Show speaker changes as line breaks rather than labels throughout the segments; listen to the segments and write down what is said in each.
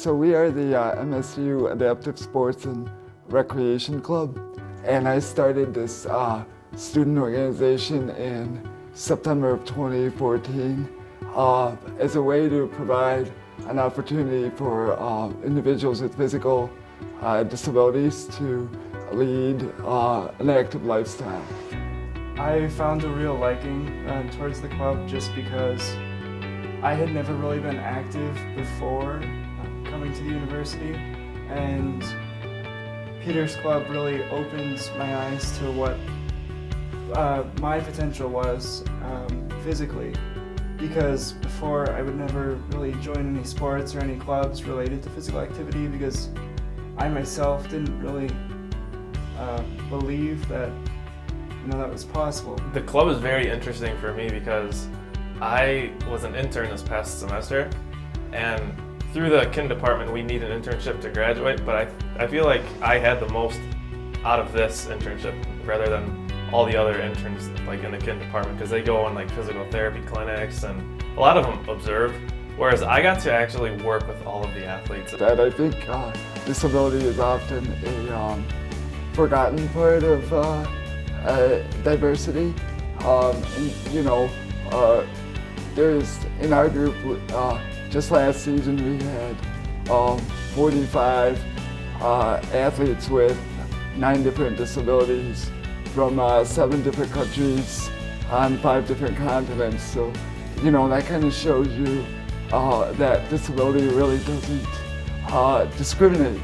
So we are the MSU Adaptive Sports and Recreation Club, and I started this student organization in September of 2014 as a way to provide an opportunity for individuals with physical disabilities to lead an active lifestyle.
I found a real liking towards the club just because I had never really been active before coming to the university, and Peter's Club really opened my eyes to what my potential was physically, because before I would never really join any sports or any clubs related to physical activity because I myself didn't really believe that that was possible.
The club is very interesting for me because I was an intern this past semester, and through the kin department we need an internship to graduate, but I feel like I had the most out of this internship rather than all the other interns like in the kin department, because they go on like physical therapy clinics and a lot of them observe, whereas I got to actually work with all of the athletes.
That I think disability is often a forgotten part of diversity. There's in our group, just last season we had 45 athletes with 9 different disabilities from 7 different countries on 5 different continents. So, that kind of shows you that disability really doesn't discriminate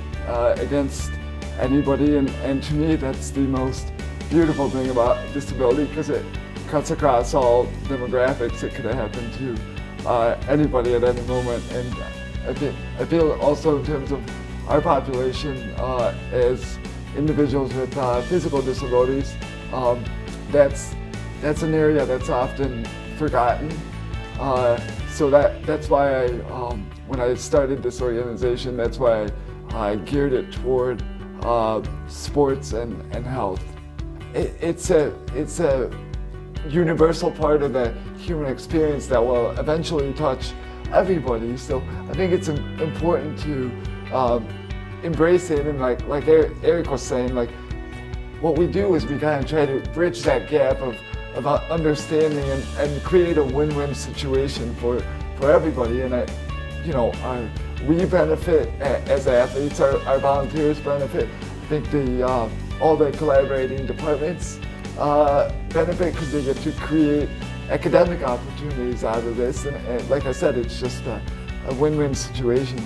against anybody, and to me that's the most beautiful thing about disability, because it cuts across all demographics. It could have happened to anybody at any moment, and I feel also in terms of our population as individuals with physical disabilities, that's an area that's often forgotten. So that's why when I started this organization, that's why I geared it toward sports and health. It's a universal part of the human experience that will eventually touch everybody. So I think it's important to embrace it, and like Eric was saying, like what we do is we kind of try to bridge that gap of understanding and create a win-win situation for everybody. And we benefit as athletes, our volunteers benefit. I think all the collaborating departments benefit because they get to create academic opportunities out of this, and like I said, it's just a win-win situation.